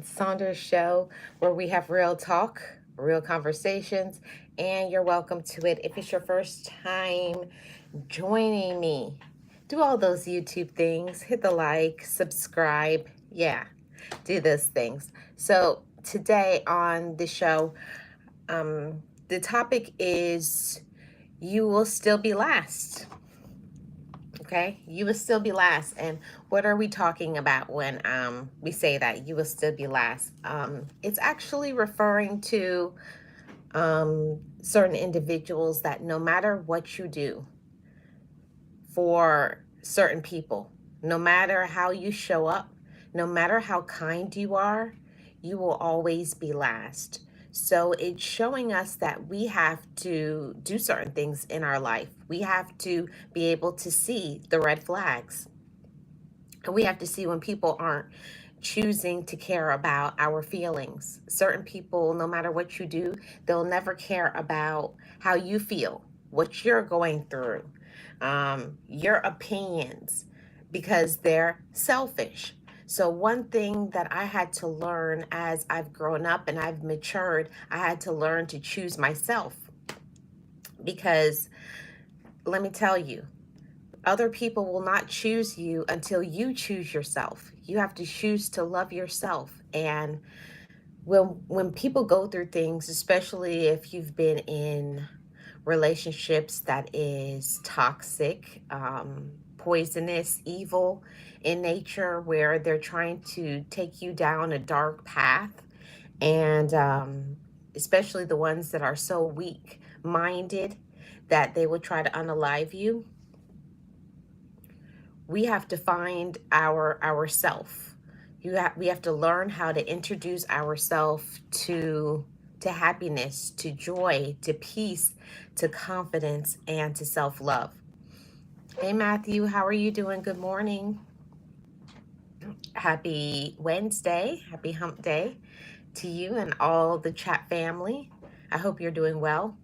Saunders show where we have real talk, real conversations, and you're welcome to it. If it's your first time joining me, do all those YouTube things, hit the like, subscribe. Yeah, do those things. So today on the show, the topic is you will still be last. Okay, you will still be last. And what are we talking about when we say that you will still be last? It's actually referring to certain individuals that no matter what you do for certain people, no matter how you show up, no matter how kind you are, you will always be last. So it's showing us that we have to do certain things in our life. We have to be able to see the red flags. And we have to see when people aren't choosing to care about our feelings. Certain people, no matter what you do, they'll never care about how you feel, what you're going through, your opinions, because they're selfish. So one thing that I had to learn as I've grown up and I've matured, I had to learn to choose myself. Because let me tell you, other people will not choose you until you choose yourself. You have to choose to love yourself. And when people go through things, especially if you've been in relationships that is toxic, poisonous, evil in nature, where they're trying to take you down a dark path, and especially the ones that are so weak minded that they will try to unalive you, we have to find ourself. We have to learn how to introduce ourself to happiness, to joy, to peace, to confidence, and to self-love. Hey Matthew, how are you doing? Good morning. Happy Wednesday. Happy hump day to you and all the chat family. I hope you're doing well.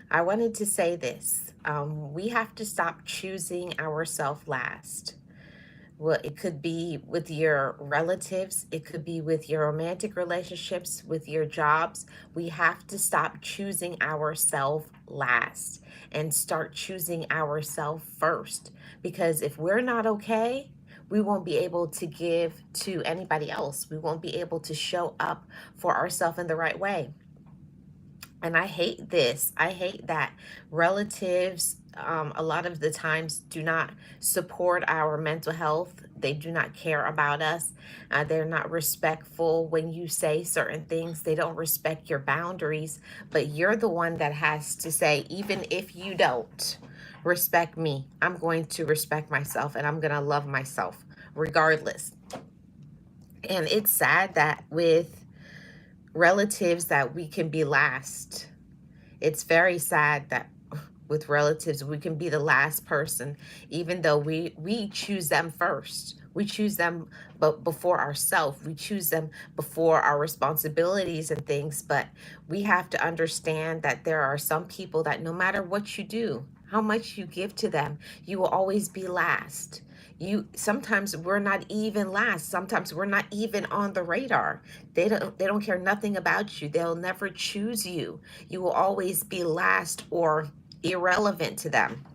I wanted to say this. We have to stop choosing ourselves last. Well, it could be with your relatives, it could be with your romantic relationships, with your jobs. We have to stop choosing ourselves last and start choosing ourselves first. Because if we're not okay, we won't be able to give to anybody else. We won't be able to show up for ourselves in the right way. And I hate this. I hate that relatives, a lot of the times, do not support our mental health. They do not care about us. They're not respectful when you say certain things. They don't respect your boundaries. But you're the one that has to say, even if you don't respect me, I'm going to respect myself and I'm going to love myself regardless. And it's sad that with relatives that we can be last. It's very sad that with relatives we can be the last person, even though we choose them first. We choose them but before ourselves. We choose them before our responsibilities and things. But we have to understand that there are some people that no matter what you do, how much you give to them, you will always be last. Sometimes we're not even last. Sometimes we're not even on the radar. They don't care nothing about you. They'll never choose you. You will always be last or irrelevant to them.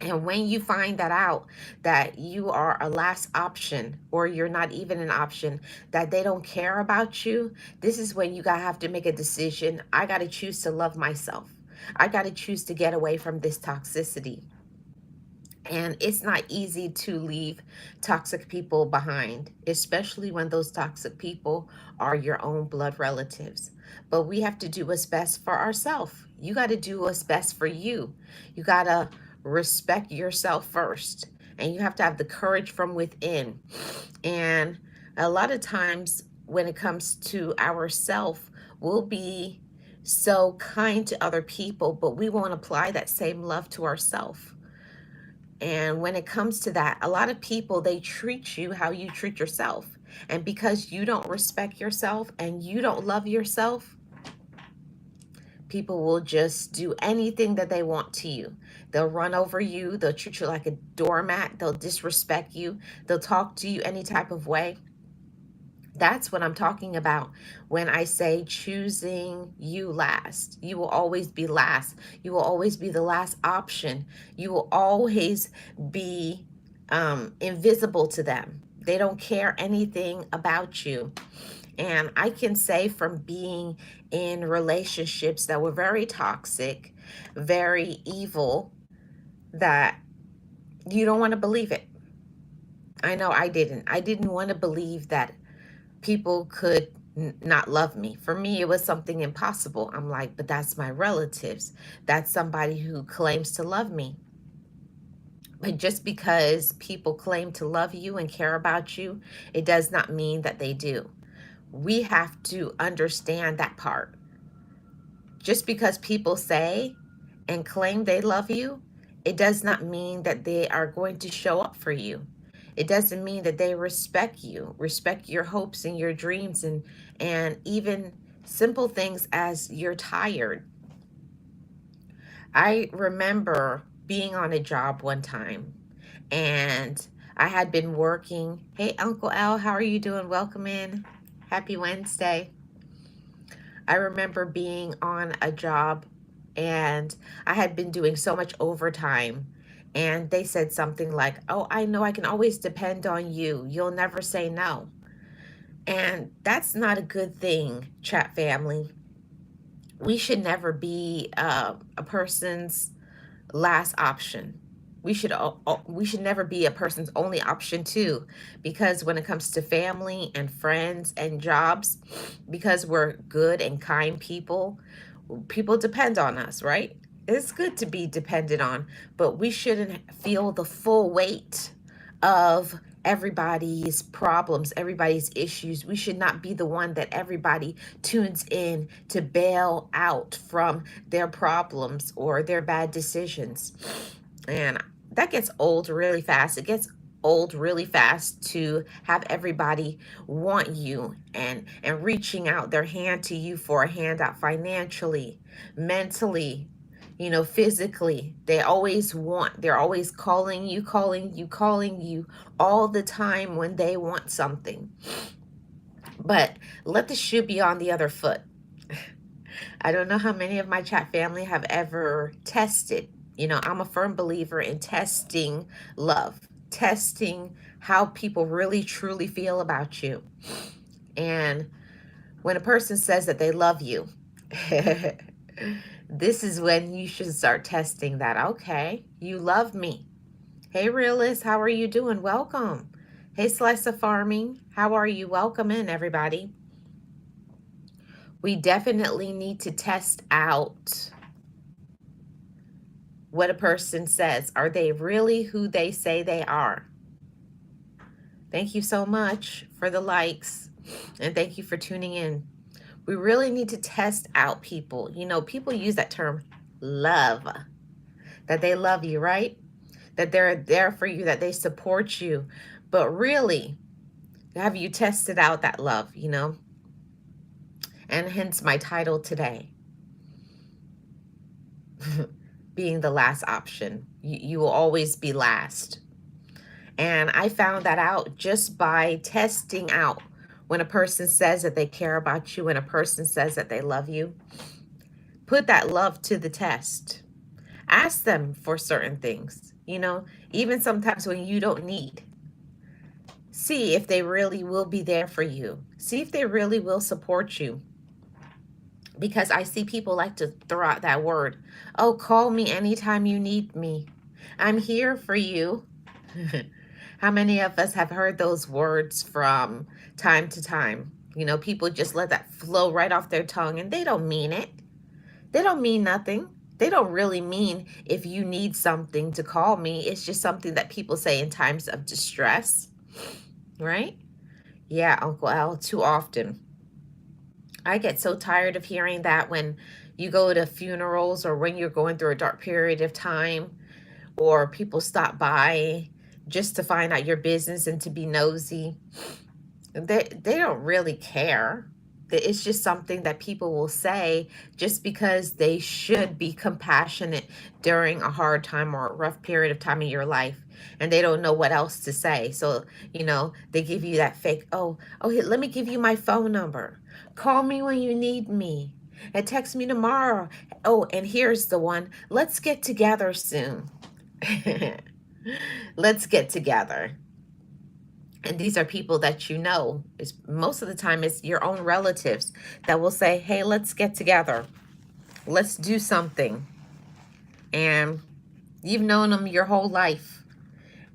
And when you find that out, that you are a last option or you're not even an option, that they don't care about you, this is when you gotta have to make a decision. I gotta choose to love myself. I gotta choose to get away from this toxicity. And it's not easy to leave toxic people behind, especially when those toxic people are your own blood relatives. But we have to do what's best for ourselves. You got to do what's best for you. You got to respect yourself first. And you have to have the courage from within. And a lot of times when it comes to ourself, we'll be so kind to other people, but we won't apply that same love to ourselves. And when it comes to that, a lot of people, they treat you how you treat yourself. And because you don't respect yourself and you don't love yourself, people will just do anything that they want to you. They'll run over you. They'll treat you like a doormat. They'll disrespect you. They'll talk to you any type of way. That's what I'm talking about when I say choosing you last. You will always be last. You will always be the last option. You will always be invisible to them. They don't care anything about you. And I can say from being in relationships that were very toxic, very evil, that you don't want to believe it. I know I didn't. I didn't want to believe that people could not love me. For me, it was something impossible. I'm like, but that's my relatives. That's somebody who claims to love me. But just because people claim to love you and care about you, it does not mean that they do. We have to understand that part. Just because people say and claim they love you, it does not mean that they are going to show up for you. It doesn't mean that they respect you, respect your hopes and your dreams, and even simple things as you're tired. I remember being on a job one time, and I had been working. Hey, Uncle Al, how are you doing? Welcome in. Happy Wednesday. I remember being on a job, and I had been doing so much overtime, and they said something like, "Oh, I know I can always depend on you. You'll never say no." And that's not a good thing, chat family. We should never be a person's last option. We should never be a person's only option too, because when it comes to family and friends and jobs, because we're good and kind people, people depend on us, right? It's good to be dependent on, but we shouldn't feel the full weight of everybody's problems, everybody's issues. We should not be the one that everybody tunes in to bail out from their problems or their bad decisions. And that gets old really fast. It gets old really fast to have everybody want you and reaching out their hand to you for a handout financially, mentally, physically. They're always calling you all the time when they want something. But let the shoe be on the other foot. I don't know how many of my chat family have ever tested. I'm a firm believer in testing love, testing how people really truly feel about you. And when a person says that they love you, this is when you should start testing that. Okay, you love me. Hey, realist, how are you doing? Welcome. Hey, Slice of Farming, how are you? Welcome in, everybody. We definitely need to test out what a person says. Are they really who they say they are? Thank you so much for the likes, and thank you for tuning in. We really need to test out people. People use that term love, that they love you, right? That they're there for you, that they support you. But really, have you tested out that love, And hence my title today, being the last option. You will always be last. And I found that out just by testing out when a person says that they care about you, when a person says that they love you. Put that love to the test. Ask them for certain things, even sometimes when you don't need. See if they really will be there for you. See if they really will support you. Because I see people like to throw out that word. Oh, call me anytime you need me. I'm here for you. How many of us have heard those words from time to time? People just let that flow right off their tongue, and they don't mean it. They don't mean nothing. They don't really mean if you need something to call me. It's just something that people say in times of distress, right? Yeah, Uncle Al, too often. I get so tired of hearing that when you go to funerals or when you're going through a dark period of time, or people stop by just to find out your business and to be nosy. They don't really care. It's just something that people will say just because they should be compassionate during a hard time or a rough period of time in your life, and they don't know what else to say. So, they give you that fake, oh, here, let me give you my phone number. Call me when you need me and text me tomorrow. Oh, and here's the one. Let's get together soon. Let's get together. And these are people that is most of the time it's your own relatives that will say, hey, let's get together, let's do something. And you've known them your whole life,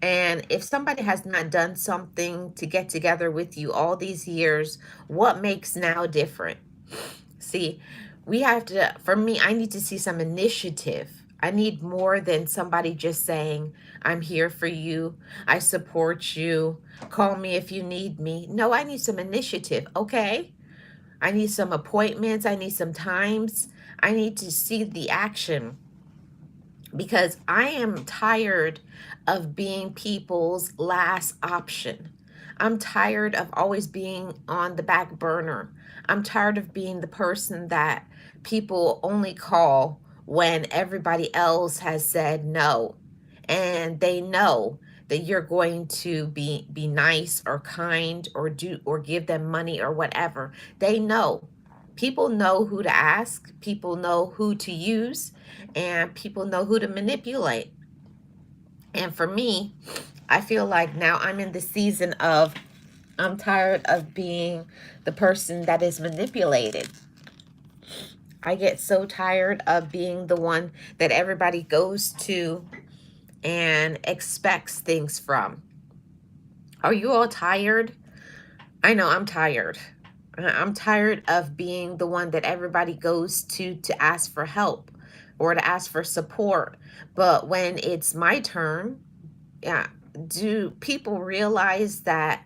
and if somebody has not done something to get together with you all these years, what makes now different? See, we have to, for me, I need to see some initiative. I need more than somebody just saying, I'm here for you, I support you, call me if you need me. No, I need some initiative, okay? I need some appointments, I need some times, I need to see the action, because I am tired of being people's last option. I'm tired of always being on the back burner. I'm tired of being the person that people only call when everybody else has said no. And they know that you're going to be nice or kind or do or give them money or whatever. They know. People know who to ask, people know who to use, and people know who to manipulate. And for me, I feel like now I'm in the season of I'm tired of being the person that is manipulated. I get so tired of being the one that everybody goes to and expects things from. Are you all tired? I know I'm tired. I'm tired of being the one that everybody goes to ask for help or to ask for support. But when it's my turn, yeah, do people realize that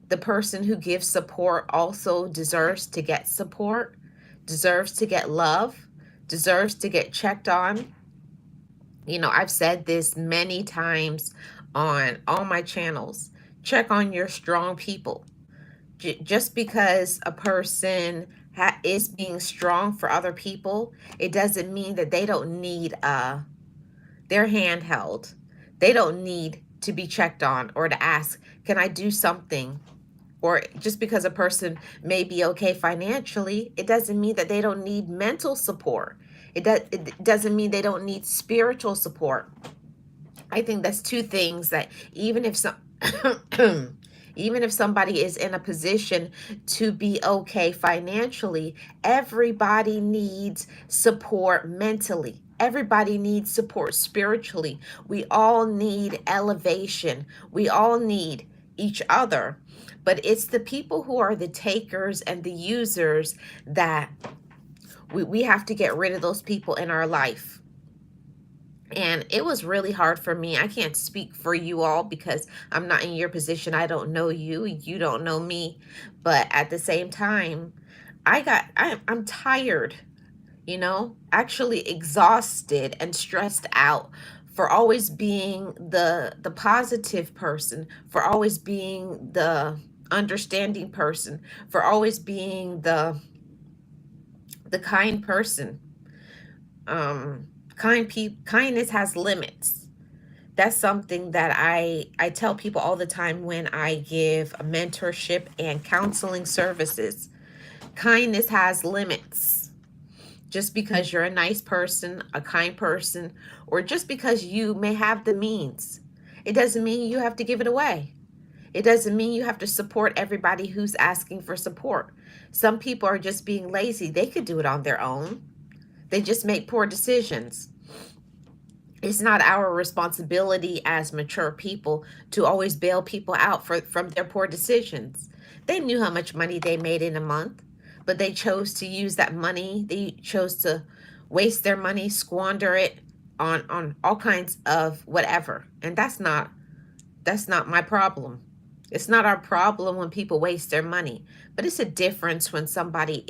the person who gives support also deserves to get support, deserves to get love, deserves to get checked on? I've said this many times on all my channels. Check on your strong people. Just because a person is being strong for other people, it doesn't mean that they don't need their hand held. They don't need to be checked on or to ask, can I do something? Or just because a person may be okay financially, it doesn't mean that they don't need mental support. It doesn't mean they don't need spiritual support. I think that's two things that even if some even if somebody is in a position to be okay financially, everybody needs support mentally. Everybody needs support spiritually. We all need elevation. We all need each other. But it's the people who are the takers and the users that we have to get rid of those people in our life. And it was really hard for me. I can't speak for you all because I'm not in your position. I don't know you. You don't know me. But at the same time, I'm tired, actually exhausted and stressed out for always being the positive person, for always being the understanding person, for always being the kind person. Kindness has limits. That's something that I tell people all the time when I give a mentorship and counseling services. Kindness has limits. Just because you're a nice person, a kind person, or just because you may have the means, it doesn't mean you have to give it away. It doesn't mean you have to support everybody who's asking for support. Some people are just being lazy. They could do it on their own. They just make poor decisions. It's not our responsibility as mature people to always bail people out from their poor decisions. They knew how much money they made in a month, but they chose to use that money. They chose to waste their money, squander it on all kinds of whatever. And that's not my problem. It's not our problem when people waste their money, but it's a difference when somebody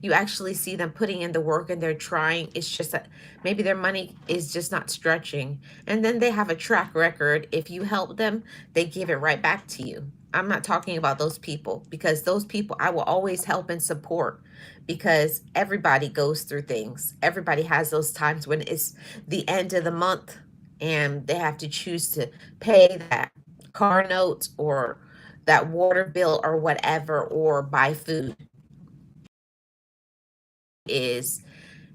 you actually see them putting in the work and they're trying. It's just that maybe their money is just not stretching. And then they have a track record. If you help them, they give it right back to you. I'm not talking about those people, because those people I will always help and support, because everybody goes through things. Everybody has those times when it's the end of the month and they have to choose to pay that car note or that water bill or whatever, or buy food. Is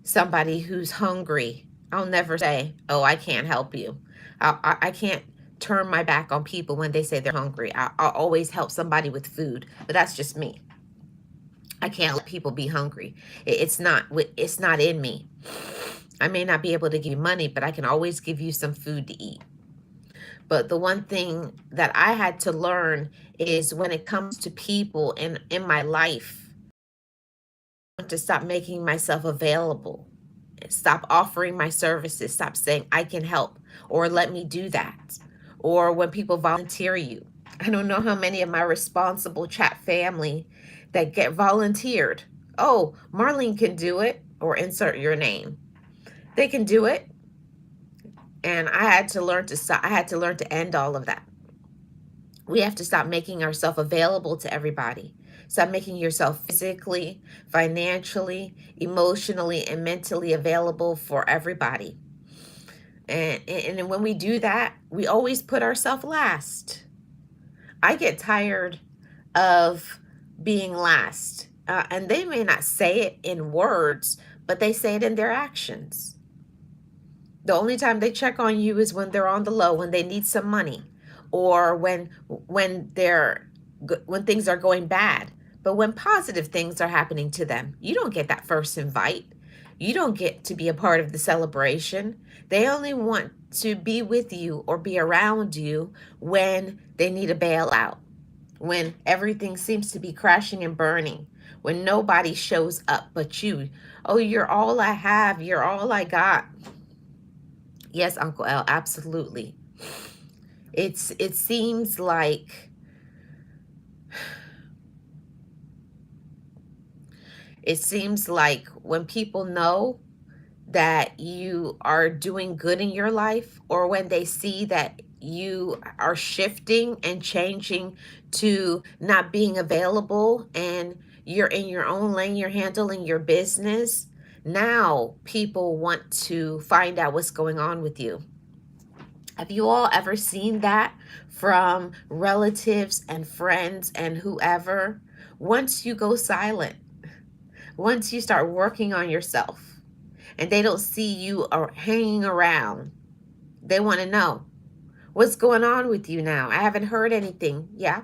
somebody who's hungry. I'll never say, oh, I can't help you. I can't turn my back on people when they say they're hungry. I'll always help somebody with food, but that's just me. I can't let people be hungry. It's not in me. I may not be able to give you money, but I can always give you some food to eat. But the one thing that I had to learn is, when it comes to people in my life, to stop making myself available. Stop offering my services. Stop saying I can help, or let me do that. Or when people volunteer you. I don't know how many of my responsible chat family that get volunteered. Oh, Marlene can do it, or insert your name. They can do it. And I had to learn to stop. I had to learn to end all of that. We have to stop making ourselves available to everybody. Stop making yourself physically, financially, emotionally, and mentally available for everybody. And when we do that, we always put ourselves last. I get tired of being last. And they may not say it in words, but they say it in their actions. The only time they check on you is when they're on the low, when they need some money, or when things are going bad. But when positive things are happening to them, you don't get that first invite. You don't get to be a part of the celebration. They only want to be with you or be around you when they need a bailout, when everything seems to be crashing and burning, when nobody shows up but you. Oh, you're all I have. You're all I got. Yes, Uncle L, absolutely. It seems like when people know that you are doing good in your life, or when they see that you are shifting and changing to not being available and you're in your own lane, you're handling your business, now people want to find out what's going on with you. Have you all ever seen that from relatives and friends and whoever? Once you go silent, once you start working on yourself, and they don't see you hanging around, they want to know, what's going on with you now? I haven't heard anything. Yeah.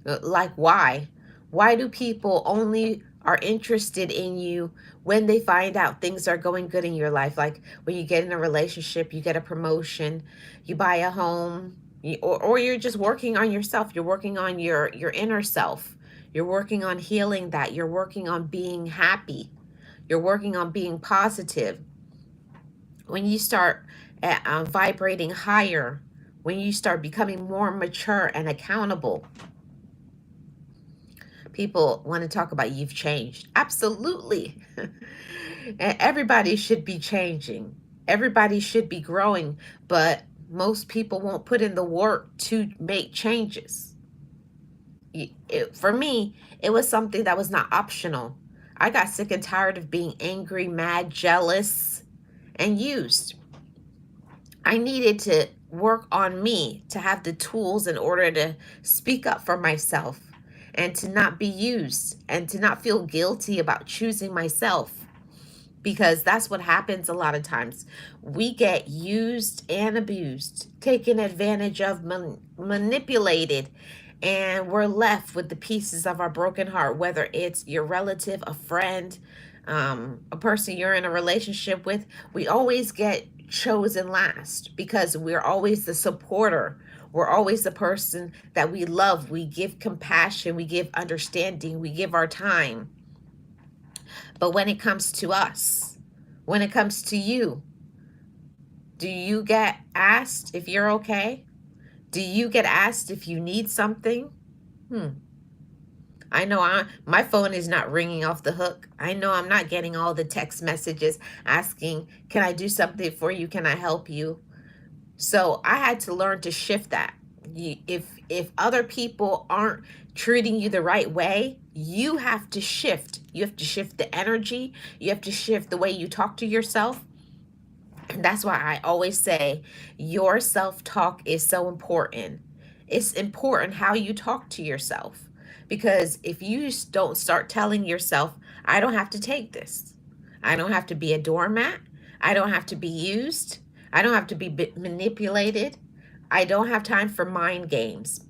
Like, why? Why do people only are interested in you when they find out things are going good in your life? Like when you get in a relationship, you get a promotion, you buy a home, or you're just working on yourself. You're working on your inner self. You're working on healing that. You're working on being happy. You're working on being positive. When you start vibrating higher, when you start becoming more mature and accountable, people want to talk about you've changed. Absolutely. Everybody should be changing. Everybody should be growing, but most people won't put in the work to make changes. For me, it was something that was not optional. I got sick and tired of being angry, mad, jealous, and used. I needed to work on me to have the tools in order to speak up for myself and to not be used and to not feel guilty about choosing myself, because that's what happens a lot of times. We get used and abused, taken advantage of, manipulated, and we're left with the pieces of our broken heart, whether it's your relative, a friend, a person you're in a relationship with. We always get chosen last because we're always the supporter. We're always the person that we love. We give compassion, we give understanding, we give our time. But when it comes to us, when it comes to you, do you get asked if you're okay? Do you get asked if you need something? I know my phone is not ringing off the hook. I know I'm not getting all the text messages asking, can I do something for you? Can I help you? So I had to learn to shift that. If other people aren't treating you the right way, you have to shift. You have to shift the energy. You have to shift the way you talk to yourself. And that's why I always say your self-talk is so important. It's important how you talk to yourself. Because if you don't start telling yourself, I don't have to take this. I don't have to be a doormat. I don't have to be used. I don't have to be manipulated. I don't have time for mind games.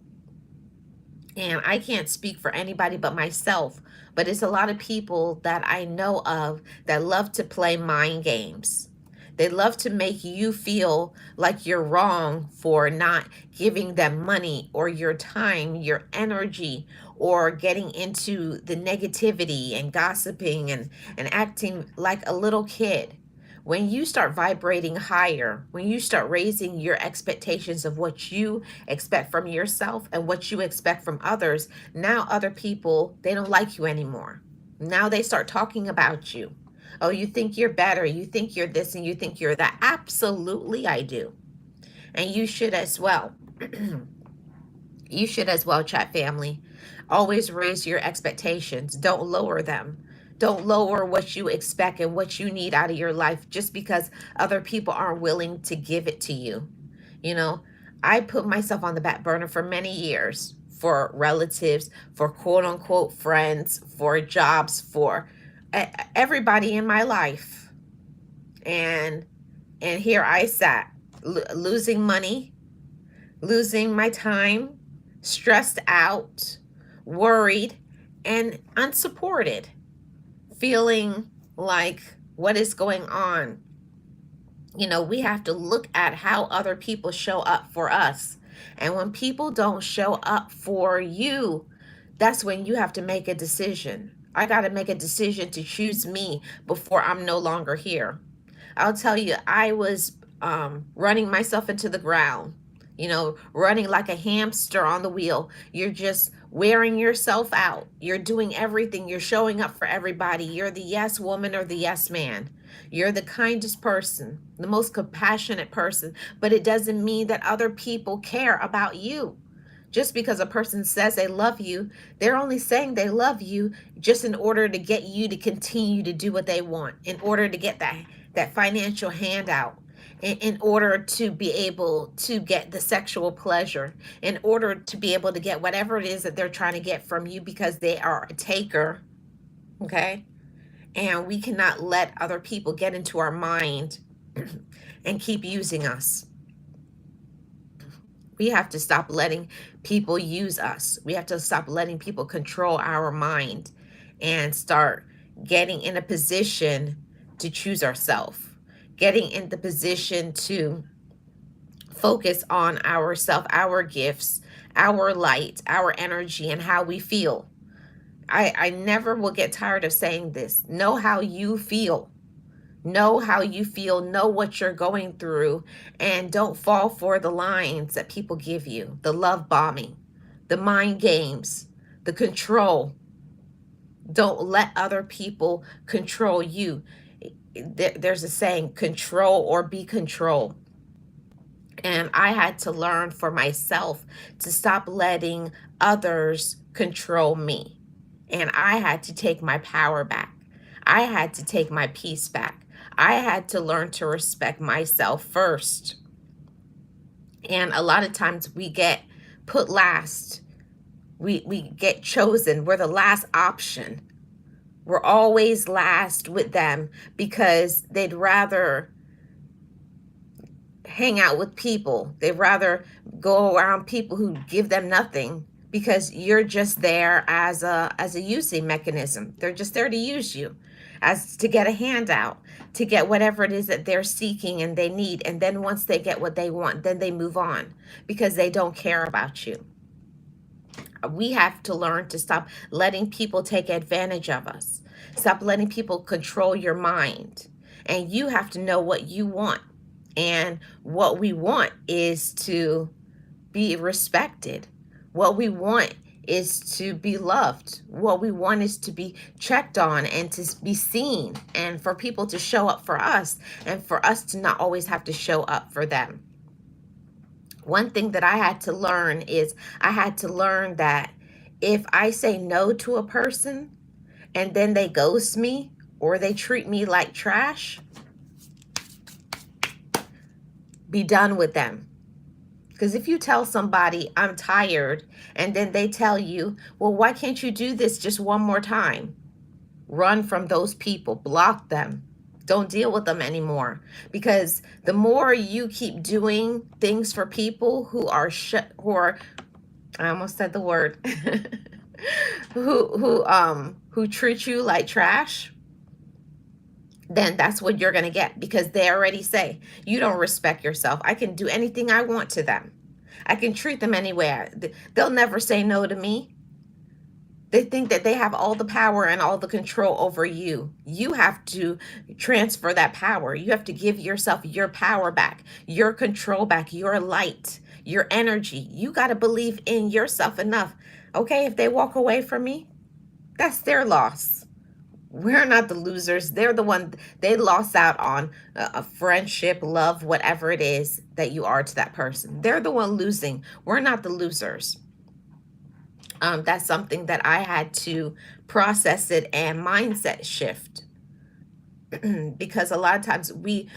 And I can't speak for anybody but myself, but it's a lot of people that I know of that love to play mind games. They love to make you feel like you're wrong for not giving them money or your time, your energy, or getting into the negativity and gossiping and acting like a little kid. When you start vibrating higher, when you start raising your expectations of what you expect from yourself and what you expect from others, now other people, they don't like you anymore. Now they start talking about you. Oh, you think you're better. You think you're this and you think you're that. Absolutely, I do. And you should as well. You should as well, chat family. Always raise your expectations. Don't lower them. Don't lower what you expect and what you need out of your life just because other people aren't willing to give it to you. You know, I put myself on the back burner for many years for relatives, for quote unquote friends, for jobs, for everybody in my life. And here I sat losing money, losing my time, stressed out, worried, and unsupported, feeling like, what is going on? You know, we have to look at how other people show up for us. And when people don't show up for you, that's when you have to make a decision. I got to make a decision to choose me before I'm no longer here. I'll tell you, I was running myself into the ground, you know, running like a hamster on the wheel. You're just wearing yourself out. You're doing everything. You're showing up for everybody. You're the yes woman or the yes man. You're the kindest person, the most compassionate person, but it doesn't mean that other people care about you. Just because a person says they love you, they're only saying they love you just in order to get you to continue to do what they want, in order to get that financial handout, in order to be able to get the sexual pleasure, in order to be able to get whatever it is that they're trying to get from you because they are a taker, okay? And we cannot let other people get into our mind and keep using us. We have to stop letting people use us. We have to stop letting people control our mind and start getting in a position to choose ourselves, getting in the position to focus on ourself, our gifts, our light, our energy, and how we feel. I never will get tired of saying this. Know how you feel. Know how you feel, know what you're going through, and don't fall for the lines that people give you. The love bombing, the mind games, the control. Don't let other people control you. There's a saying, control or be controlled. And I had to learn for myself to stop letting others control me. And I had to take my power back. I had to take my peace back. I had to learn to respect myself first. And a lot of times we get put last. We get chosen. We're the last option. We're always last with them because they'd rather hang out with people. They'd rather go around people who give them nothing because you're just there as a using mechanism. They're just there to use you, as to get a handout, to get whatever it is that they're seeking and they need. And then once they get what they want, then they move on because they don't care about you. We have to learn to stop letting people take advantage of us. Stop letting people control your mind. And you have to know what you want. And what we want is to be respected. What we want is to be loved. What we want is to be checked on and to be seen, and for people to show up for us and for us to not always have to show up for them. One thing that I had to learn is I had to learn that if I say no to a person and then they ghost me or they treat me like trash, be done with them. Because if you tell somebody I'm tired and then they tell you, well, why can't you do this just one more time? Run from those people, block them. Don't deal with them anymore. Because the more you keep doing things for people who are I almost said the word who treat you like trash, then that's what you're going to get, because they already say you don't respect yourself. I can do anything I want to them. I can treat them anywhere. They'll never say no to me. They think that they have all the power and all the control over you. You have to transfer that power. You have to give yourself your power back, your control back, your light, your energy. You got to believe in yourself enough. Okay, if they walk away from me, that's their loss. We're not the losers. They're the one, they lost out on a friendship, love, whatever it is that you are to that person. They're the one losing. We're not the losers. That's something that I had to process it and mindset shift. Because a lot of times we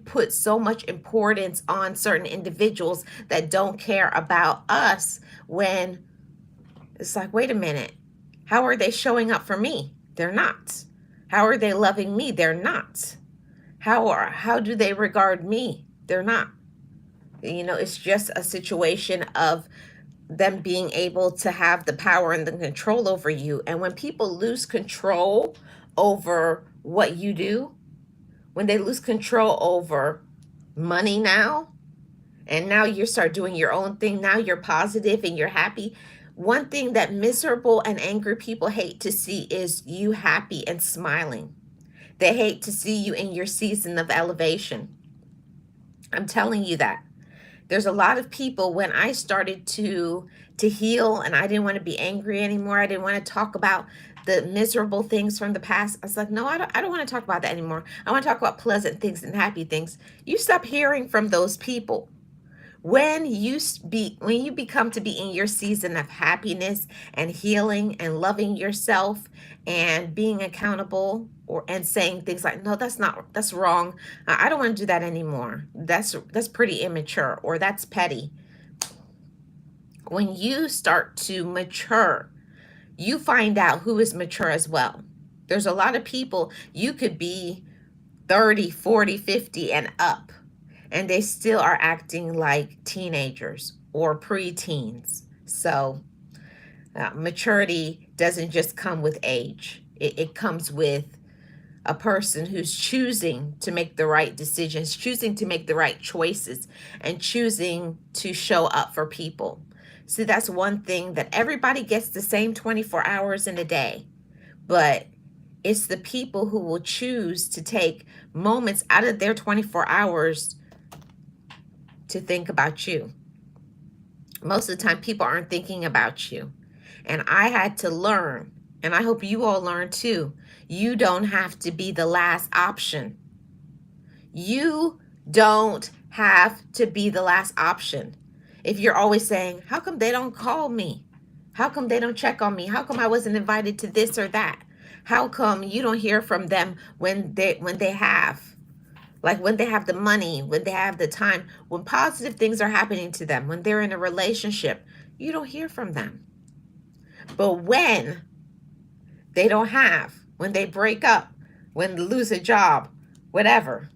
put so much importance on certain individuals that don't care about us, when it's like, wait a minute, how are they showing up for me? They're not. How are they loving me? They're not. How do they regard me? They're not. You know, it's just a situation of them being able to have the power and the control over you. And when people lose control over what you do, when they lose control over money now, and now you start doing your own thing, now you're positive and you're happy. One thing that miserable and angry people hate to see is you happy and smiling. They hate to see you in your season of elevation. I'm telling you that. There's a lot of people, when I started to heal and I didn't want to be angry anymore, I didn't want to talk about the miserable things from the past. I was like, no, I don't want to talk about that anymore. I want to talk about pleasant things and happy things. You stop hearing from those people. When you become to be in your season of happiness and healing and loving yourself and being accountable, and saying things like, no, that's wrong. I don't want to do that anymore. That's pretty immature, or that's petty. When you start to mature, you find out who is mature as well. There's a lot of people, you could be 30, 40, 50 and up, and they still are acting like teenagers or pre-teens. So maturity doesn't just come with age. It comes with a person who's choosing to make the right decisions, choosing to make the right choices, and choosing to show up for people. See, that's one thing, that everybody gets the same 24 hours in a day, but it's the people who will choose to take moments out of their 24 hours to think about you. Most of the time, people aren't thinking about you. And I had to learn, and I hope you all learn too, you don't have to be the last option. You don't have to be the last option. If you're always saying, how come they don't call me? How come they don't check on me? How come I wasn't invited to this or that? How come you don't hear from them when they have? Like when they have the money, when they have the time, when positive things are happening to them, when they're in a relationship, you don't hear from them. But when they don't have, when they break up, when they lose a job, whatever,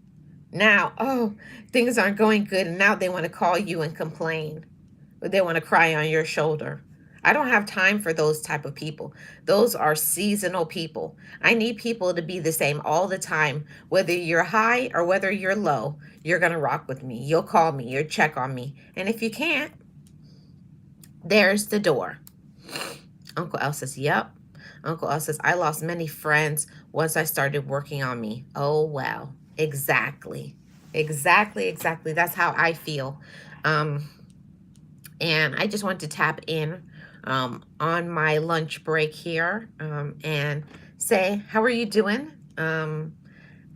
now, oh, things aren't going good, and now they want to call you and complain, or they want to cry on your shoulder. I don't have time for those type of people. Those are seasonal people. I need people to be the same all the time. Whether you're high or whether you're low, you're going to rock with me. You'll call me. You'll check on me. And if you can't, there's the door. Uncle L says, yep. Uncle L says, I lost many friends once I started working on me. Oh, well, exactly. Exactly. That's how I feel. And I just want to tap in on my lunch break here and say, how are you doing?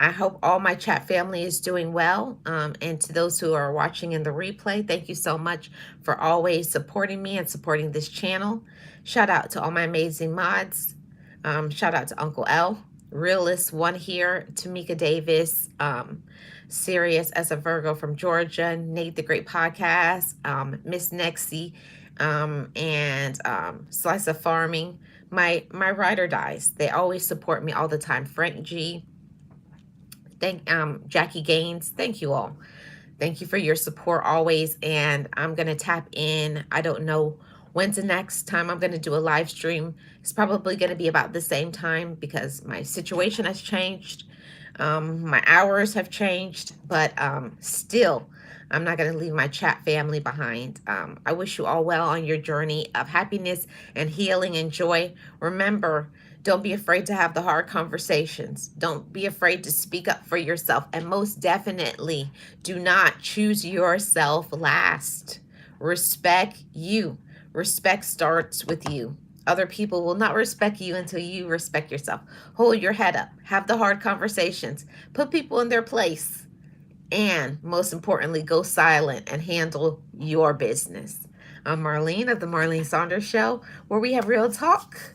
I hope all my chat family is doing well. And to those who are watching in the replay, thank you so much for always supporting me and supporting this channel. Shout out to all my amazing mods. Shout out to Uncle L, Realist One here, Tamika Davis, Sirius as a Virgo from Georgia, Nate the Great Podcast, Miss Nexie, and Slice of Farming. My ride or dies. They always support me all the time. Frank G, thank Jackie Gaines, thank you all. Thank you for your support always. And I'm gonna tap in. I don't know when's the next time I'm gonna do a live stream. It's probably gonna be about the same time because my situation has changed. My hours have changed, but still, I'm not going to leave my chat family behind. I wish you all well on your journey of happiness and healing and joy. Remember, don't be afraid to have the hard conversations. Don't be afraid to speak up for yourself. And most definitely, do not choose yourself last. Respect you. Respect starts with you. Other people will not respect you until you respect yourself. Hold your head up. Have the hard conversations. Put people in their place. And most importantly, go silent and handle your business. I'm Marlene of the Marlene Saunders Show, where we have real talk,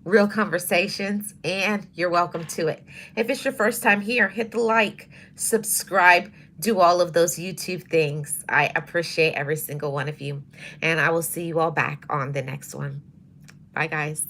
real conversations, and you're welcome to it. If it's your first time here, hit the like, subscribe, do all of those YouTube things. I appreciate every single one of you. And I will see you all back on the next one. Bye, guys.